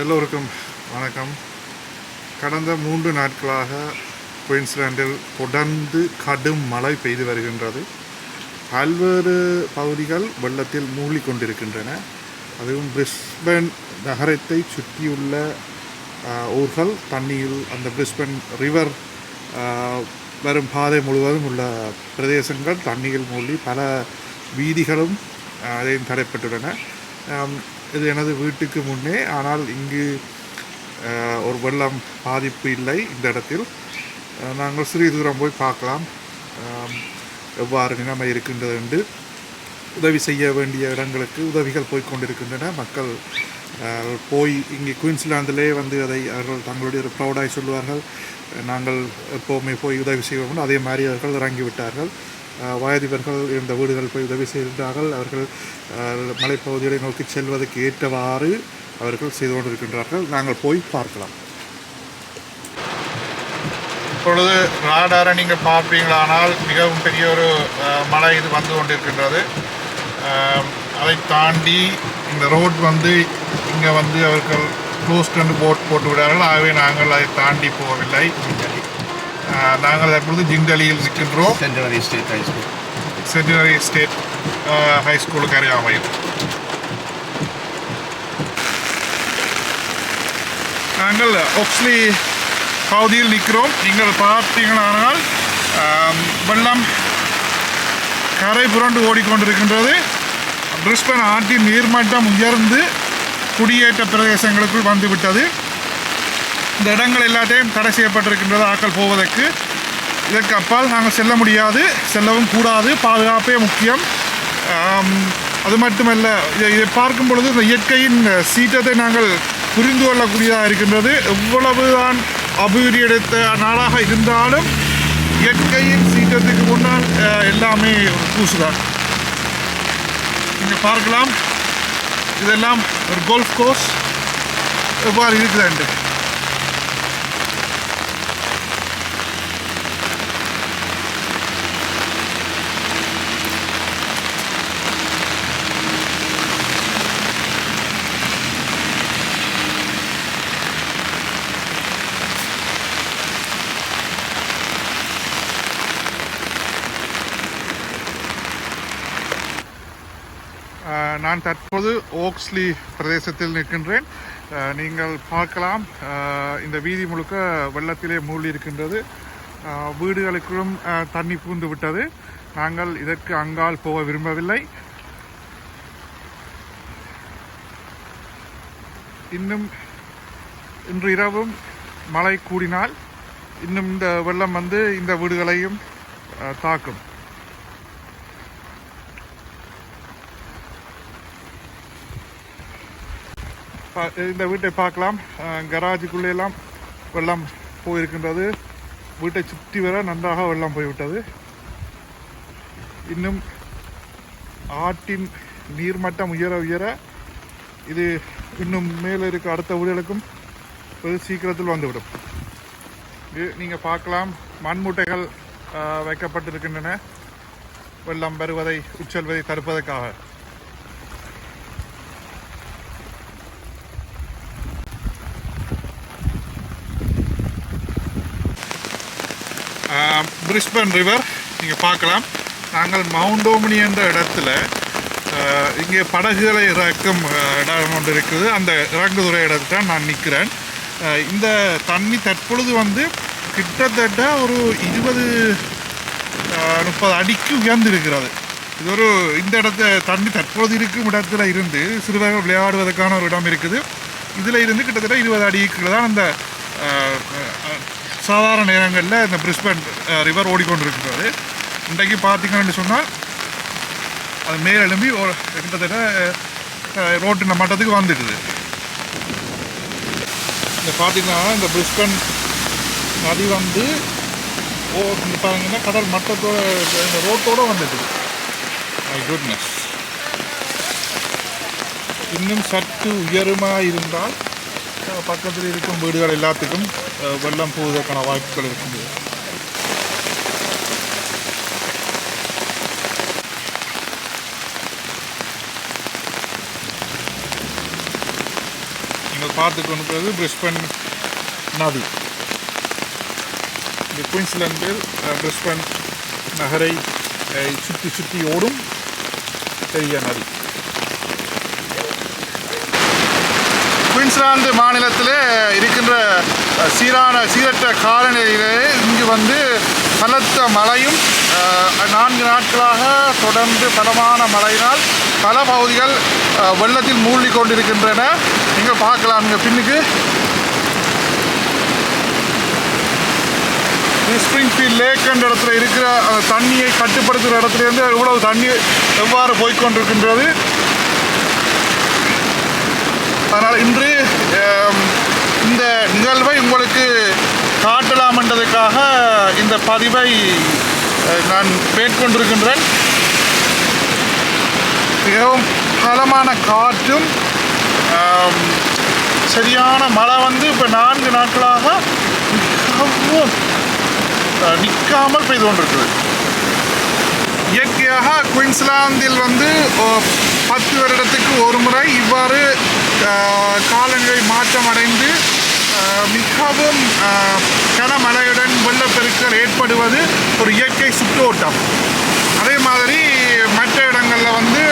எல்லோருக்கும் வணக்கம். கடந்த 3 நாட்களாக குயின்ஸ்லாண்டில் தொடர்ந்து கடும் மழை பெய்து வருகின்றது. பல்வேறு பகுதிகள் வெள்ளத்தில் மூழ்கி கொண்டிருக்கின்றன. அதுவும் பிரிஸ்பன் நகரத்தை சுற்றியுள்ள ஊர்கள் தண்ணியில், அந்த பிரிஸ்பன் ரிவர் வரும் பாதை முழுவதும் உள்ள பிரதேசங்கள் தண்ணியில் மூழ்கி பல வீதிகளும் அதையும் தடைப்பட்டுள்ளன. இது எனது வீட்டுக்கு முன்னே, ஆனால் இங்கு ஒரு வெள்ளம் பாதிப்பு இல்லை. இந்த இடத்தில் நாங்கள் சிறிது தூரம் போய் பார்க்கலாம் எவ்வாறு நிலைமை இருக்கின்றது என்று. உதவி செய்ய வேண்டிய இடங்களுக்கு உதவிகள் போய்கொண்டிருக்கின்றன. மக்கள் போய் இங்கே குயின்ஸ்லாந்திலே வந்து அதை அவர்கள் தங்களுடைய ஒரு ப்ரௌடாய் சொல்லுவார்கள், நாங்கள் எப்போவுமே போய் உதவி செய்வோம். அதே மாதிரி அவர்கள் இறங்கிவிட்டார்கள். வயதிவர்கள் இருந்த வீடுகள் போய் உதவி செய்கின்றார்கள். அவர்கள் மலைப்பகுதிகளை நோக்கி செல்வதற்கு ஏற்றவாறு அவர்கள் செய்து கொண்டிருக்கின்றார்கள். நாங்கள் போய் பார்க்கலாம். இப்பொழுது ராடாரை நீங்கள் பார்ப்பீங்களானால் மிகவும் பெரிய ஒரு மழை இது வந்து கொண்டிருக்கின்றது. அதை தாண்டி இந்த ரோட் வந்து இங்கே வந்து அவர்கள் க்ளோஸ்ட் அண்ட் போட் போட்டு விடார்கள். ஆகவே நாங்கள் அதை தாண்டி போகவில்லை. நாங்கள் தற்பொழுது ஜிண்டலியில் இருக்கின்றோம். சென்டினரி ஸ்டேட் ஹை ஸ்கூலுக்கு அருகாமையில். நாங்கள் ஆக்ஸ்லி பகுதியில் நிற்கிறோம். நீங்கள் பார்த்தீங்களானால் வெள்ளம் கரை புரண்டு ஓடிக்கொண்டிருக்கின்றது. பிரிஸ்பன் ஆற்றின் நீர்மட்டம் உயர்ந்து குடியேற்ற பிரதேசங்களுக்குள் வந்துவிட்டது. இந்த இடங்கள் எல்லாத்தையும் தடை செய்யப்பட்டிருக்கின்றது ஆக்கள் போவதற்கு. இதற்கு அப்பால் நாங்கள் செல்ல முடியாது, செல்லவும் கூடாது. பாதுகாப்பே முக்கியம். அது மட்டுமல்ல, இதை பார்க்கும் பொழுது இந்த இயற்கையின் சீற்றத்தை நாங்கள் புரிந்து கொள்ளக்கூடியதாக இருக்கின்றது. எவ்வளவு தான் அபிவிருத்தி எடுத்த நாடாக இருந்தாலும் இயற்கையின் சீற்றத்துக்கு முன்னால் எல்லாமே ஒரு பூசுதான். நீங்கள் பார்க்கலாம், இதெல்லாம் ஒரு கோல்ஃப் கோர்ஸ் எவ்வாறு இருக்குதுண்டு. நான் தற்போது ஓக்ஸ்லி பிரதேசத்தில் நிற்கின்றேன். நீங்கள் பார்க்கலாம், இந்த வீதி முழுக்க வெள்ளத்திலே மூழ்கி இருக்கின்றது. வீடுகளுக்கும் தண்ணி பூந்து விட்டது. நாங்கள் இதற்கு அங்கால் போக விரும்பவில்லை. இன்னும் இன்று இரவும் மழை கூடினால் இன்னும் இந்த வெள்ளம் வந்து இந்த வீடுகளையும் தாக்கும். இந்த வீட்டை பார்க்கலாம். கராஜுக்குள்ளெல்லாம் வெள்ளம் போயிருக்கின்றது. வீட்டை சுற்றி வர நன்றாக வெள்ளம் போய்விட்டது. இன்னும் ஆற்றின் நீர்மட்டம் உயர உயர இது இன்னும் மேலே இருக்க அடுத்த வீடுகளுக்கும் வெகு சீக்கிரத்தில் வந்துவிடும். இது நீங்கள் பார்க்கலாம், மண்மூட்டைகள் வைக்கப்பட்டிருக்கின்றன வெள்ளம் வருவதை உட்செல்வதை தடுப்பதற்காக. பிரிஸ்பன் ரிவர் நீங்கள் பார்க்கலாம். நாங்கள் மவுண்டோமினி என்ற இடத்துல இங்கே படகுகளை இறக்கும் இடம் ஒன்று இருக்குது. அந்த இறங்குதுறை இடத்துல நான் நிற்கிறேன். இந்த தண்ணி தற்பொழுது வந்து கிட்டத்தட்ட ஒரு 20-30 அடிக்கு உயர்ந்திருக்கிறது. இது ஒரு இந்த இடத்த தண்ணி தற்பொழுது இருக்கும் இடத்துல இருந்து சிறுவர்கள் விளையாடுவதற்கான ஒரு இடம் இருக்குது. இதில் இருந்து கிட்டத்தட்ட 20 அடிக்கு தான் அந்த சாதாரண நேரங்களில் இந்த பிரிஸ்பன் ரிவர் ஓடிக்கொண்டிருக்கிறது. இன்றைக்கு பார்த்தீங்கன்னு சொன்னால் அது மேலெழும்பி கிட்டத்தட்ட ரோட்டு மட்டத்துக்கு வந்துடுது. இந்த பார்த்தீங்கன்னா இந்த பிரிஸ்பன் நதி வந்து பாருங்கன்னா கடல் மட்டத்தோட இந்த ரோட்டோடு வந்துடுது. My goodness. இன்னும் சற்று உயரமாக இருந்தால் பக்கத்தில் இருக்கும் வீடுகள் எல்லாத்துக்கும் வெள்ளம் போவதற்கான வாய்ப்புகள் இருக்கின்றது. நீங்கள் பார்த்து கொண்டிருக்கிறது பிரிஸ்பன் நதி. இந்த குயின்ஸ்லாண்டில் பிரிஸ்பன் நகரை சுற்றி சுற்றி ஓடும் பெரிய நதி. குயின்ஸ்லாந்து மாநிலத்தில் இருக்கின்ற சீரற்ற காலநிலையிலே இங்கு வந்து பலத்த மழையும் 4 நாட்களாக தொடர்ந்து பலமான மழையினால் பல பகுதிகள் வெள்ளத்தில் மூழ்கி கொண்டிருக்கின்றன. நீங்கள் பார்க்கலாம் இங்கே பின்னுக்கு ஸ்ப்ரிங்ஃபீல்ட் லேக் என்ற இடத்துல இருக்கிற தண்ணியை கட்டுப்படுத்துகிற இடத்துலேருந்து இவ்வளவு தண்ணி எவ்வாறு போய்கொண்டிருக்கின்றது. அதனால் இன்று இந்த நிகழ்வை உங்களுக்கு காட்டலாம் என்றதுக்காக இந்த பதிவை நான் மேற்கொண்டிருக்கின்றேன். மிகவும் பலமான காற்றும் சரியான மழை வந்து இப்போ 4 நாட்களாக மிகவும் நிற்காமல் பெய்து கொண்டிருக்குது. இயற்கையாக குயின்ஸ்லாந்தில் வந்து 10 வருடத்துக்கு ஒரு முறை இவ்வாறு காலநிலை மாற்றம் அடைந்து மிகவும் கனமழையுடன் வெள்ளப்பெருக்கள் ஏற்படுவது ஒரு இயற்கை சுற்றோட்டம். அதே மாதிரி மற்ற இடங்களில் வந்து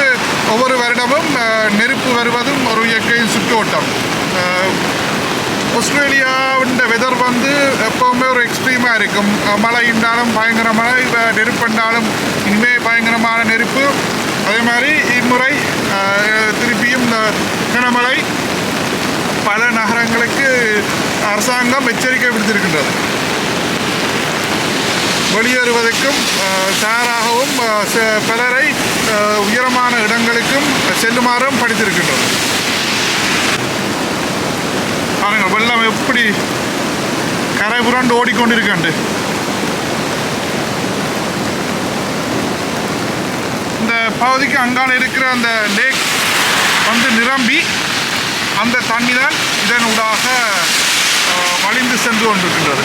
ஒவ்வொரு வருடமும் நெருப்பு வருவதும் ஒரு இயற்கை சுற்றோட்டம். ஆஸ்திரேலியாவின் வெதர் வந்து எப்போவுமே ஒரு எக்ஸ்ட்ரீமாக இருக்கும். மழை இருந்தாலும் பயங்கர மழை, நெருப்புண்டாலும் இனிமேல் பயங்கரமான நெருப்பு. அதே மாதிரி இம்முறை திருப்பியும் கனமழை. பல நகரங்களுக்கு அரசாங்கம் எச்சரிக்கை விடுத்திருக்கின்றது. வெளியேறுவதற்கும் தயாராகவும் பலரை உயரமான இடங்களுக்கும் செல்லுமாறும் படித்திருக்கின்றது. பாருங்கள் வெள்ளம் எப்படி கரை புரண்டு ஓடிக்கொண்டிருக்கண்டு. இந்த பகுதிக்கு அங்கால இருக்கிற அந்த லேக் வந்து நிரம்பி அந்த தண்ணி தான் இதனூடாக வழிந்து சென்று கொண்டிருக்கின்றது.